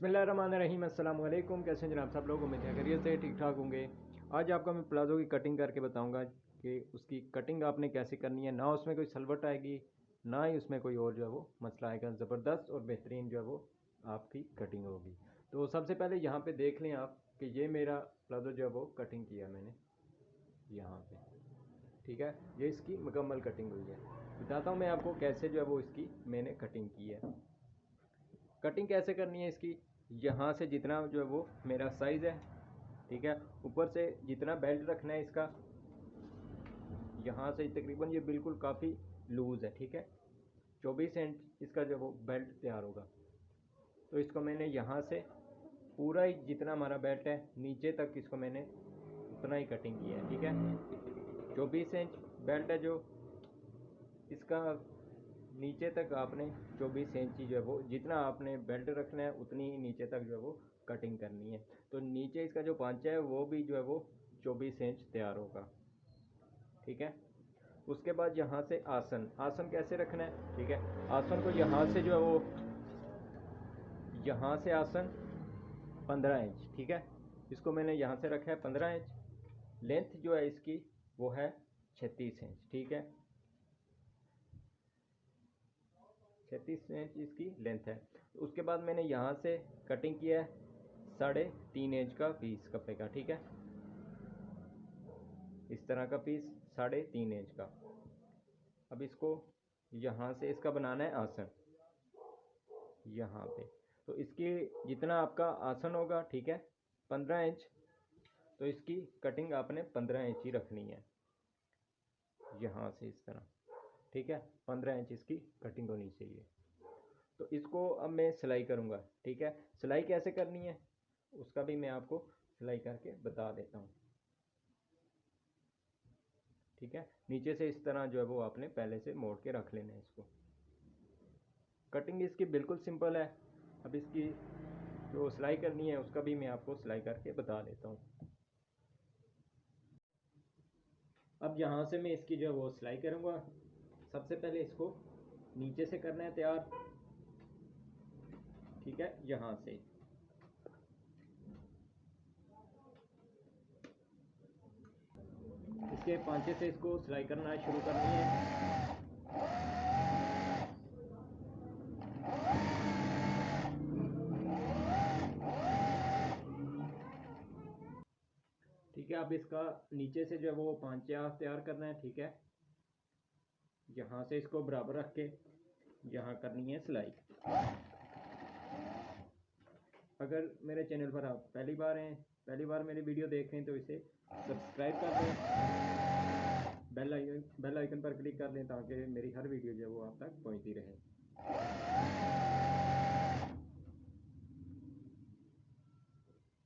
बिस्मिल्लाहिर्रहमानिर्रहीम। अस्सलाम वालेकुम। कैसे हैं जनाब सब लोग? उम्मीद है खैरियत से ठीक ठाक होंगे। आज आपको मैं प्लाज़ो की कटिंग करके बताऊंगा कि उसकी कटिंग आपने कैसे करनी है। ना उसमें कोई सलवट आएगी, ना ही उसमें कोई और जो है वो मसला आएगा। ज़बरदस्त और बेहतरीन जो है वो आपकी कटिंग होगी। तो सबसे पहले यहाँ पे देख लें आप कि ये मेरा प्लाज़ो जो है वो कटिंग किया मैंने यहाँ पे, ठीक है। ये इसकी मुकम्मल कटिंग हुई है। बताता हूँ मैं आपको कैसे जो है वो इसकी मैंने कटिंग की है। कटिंग कैसे करनी है इसकी, यहाँ से जितना जो है वो मेरा साइज़ है, ठीक है, ऊपर से जितना बेल्ट रखना है इसका, यहाँ से तकरीबन ये बिल्कुल काफ़ी लूज़ है, ठीक है। 24 इंच इसका जो वो बेल्ट तैयार होगा। तो इसको मैंने यहाँ से पूरा ही जितना हमारा बेल्ट है नीचे तक इसको मैंने उतना ही कटिंग किया है, ठीक है। 24 इंच बेल्ट है जो इसका नीचे तक आपने 24 इंच जो है वो जितना आपने बेल्ट रखना है उतनी ही नीचे तक जो है वो कटिंग करनी है। तो नीचे इसका जो पांचा है वो भी जो है वो 24 इंच तैयार होगा, ठीक है। उसके बाद यहाँ से आसन कैसे रखना है, ठीक है। आसन को यहाँ से जो है वो यहाँ से आसन 15 इंच, ठीक है। इसको मैंने यहाँ से रखा है 15 इंच। लेंथ जो है इसकी वो है 36 इंच, ठीक है। 36 इंच इसकी लेंथ है। उसके बाद मैंने यहाँ से कटिंग किया है 3.5 इंच का पीस कपड़े का, ठीक है। इस तरह का पीस 3.5 इंच का। अब इसको यहाँ से इसका बनाना है आसन यहाँ पे। तो इसकी जितना आपका आसन होगा, ठीक है, 15 इंच, तो इसकी कटिंग आपने 15 इंच ही रखनी है यहाँ से इस तरह, ठीक है। 15 इंच इसकी कटिंग होनी चाहिए। तो इसको अब मैं सिलाई करूँगा, ठीक है। सिलाई कैसे करनी है उसका भी मैं आपको सिलाई करके बता देता हूँ, ठीक है। नीचे से इस तरह जो है वो आपने पहले से मोड़ के रख लेना है इसको। कटिंग इसकी बिल्कुल सिंपल है। अब इसकी जो सिलाई करनी है उसका भी मैं आपको सिलाई करके बता देता हूँ। अब यहाँ से मैं इसकी जो है वो सिलाई करूँगा। सबसे पहले इसको नीचे से करना है तैयार, ठीक है। यहाँ से इसके पांचे से इसको सिलाई करना शुरू करनी है। ठीक है। अब इसका नीचे से जो है वो पांचा तैयार करना है, ठीक है। यहाँ से इसको बराबर रख के यहाँ करनी है सिलाई। अगर मेरे चैनल पर आप पहली बार मेरी वीडियो देख रहे हैं तो इसे सब्सक्राइब कर दें, बेल आइकन पर क्लिक कर लें ताकि मेरी हर वीडियो जो है वो आप तक पहुंचती रहे।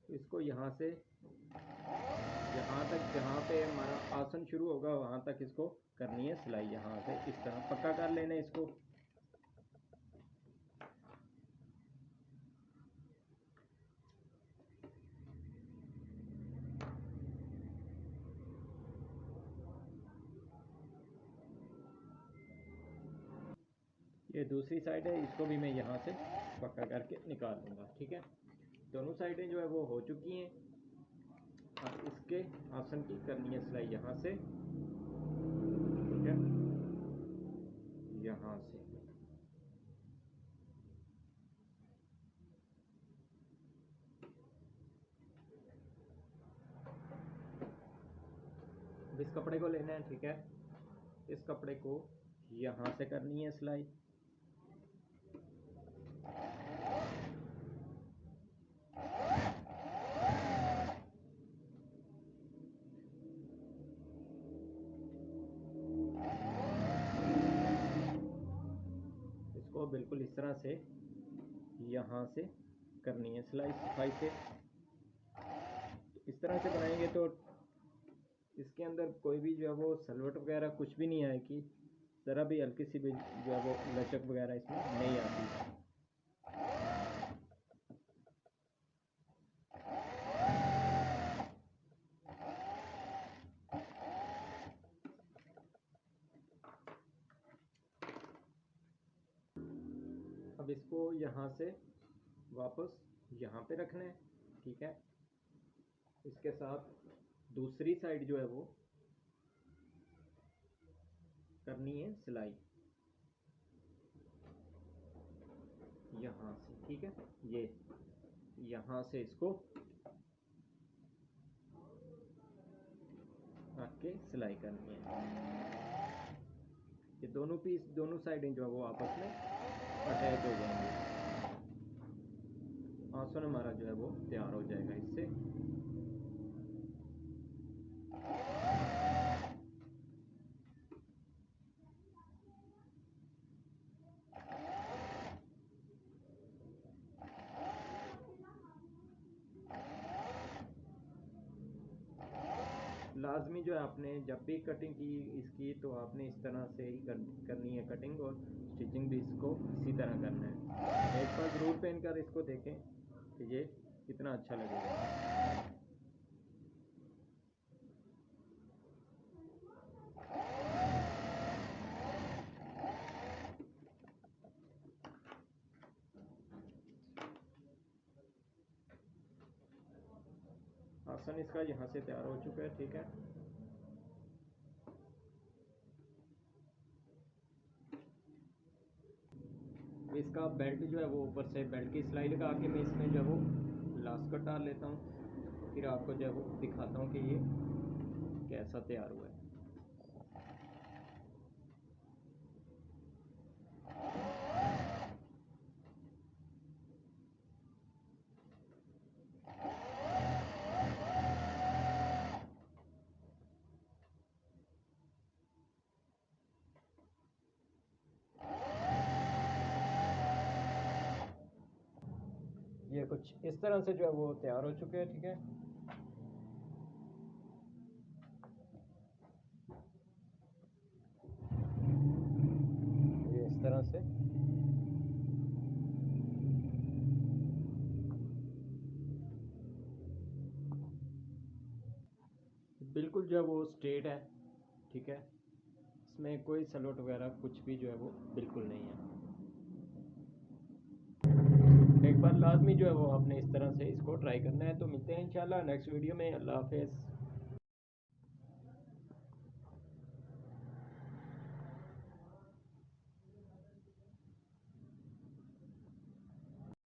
इसको यहाँ से यहाँ तक जहाँ पे हमारा आसन शुरू होगा वहाँ तक इसको करनी है सिलाई। यहाँ से इस तरह पक्का कर लेना है इसको। ये दूसरी साइड है, इसको भी मैं यहाँ से पक्का करके निकाल दूँगा, ठीक है। दोनों साइडें जो है वो हो चुकी हैं। अब इसके आसन की करनी है सिलाई यहाँ से, ठीक है, यहाँ से। अब इस कपड़े को लेना है, ठीक है। इस कपड़े को यहाँ से करनी है सिलाई। इसको बिल्कुल इस तरह से यहाँ से करनी है सिलाई सफाई से। इस तरह से बनाएंगे तो इसके अंदर कोई भी जो है वो सलवट वगैरह कुछ भी नहीं आएगी। ज़रा भी हल्की सी भी जो है वो लचक वगैरह इसमें नहीं आती। अब इसको यहाँ से वापस यहाँ पे रखना है, ठीक है। इसके साथ दूसरी साइड जो है वो करनी है सिलाई यहाँ से, ठीक है। ये यहाँ से इसको आके सिलाई करनी है। ये दोनों पीस, दोनों साइडें जो है वो आपस में अटैच हो जाएंगे। आसन हमारा जो है वो तैयार हो जाएगा इससे। लाजमी जो है आपने जब भी कटिंग की इसकी, तो आपने इस तरह से ही करनी है कटिंग, और स्टिचिंग भी इसको इसी तरह करना है। एक बार ज़रूर पहन कर इसको देखें कि ये कितना अच्छा लगेगा। आसन इसका यहाँ से तैयार हो चुका है, ठीक है। इसका बेल्ट जो है वो ऊपर से बेल्ट की सिलाई लगा के मैं इसमें जो है वो लास्कट डाल लेता हूँ, फिर आपको जो है वो दिखाता हूँ कि ये कैसा तैयार हुआ है। ये कुछ इस तरह से जो है वो तैयार हो चुके हैं, ठीक है। ये इस तरह से बिल्कुल जो है वो स्ट्रेट है, ठीक है। इसमें कोई सलोट वगैरह कुछ भी जो है वो बिल्कुल नहीं है। एक बार लाजमी जो है वो आपने इस तरह से इसको ट्राई करना है। तो मिलते हैं इंशाल्लाह नेक्स्ट वीडियो में। अल्लाह हाफिज़।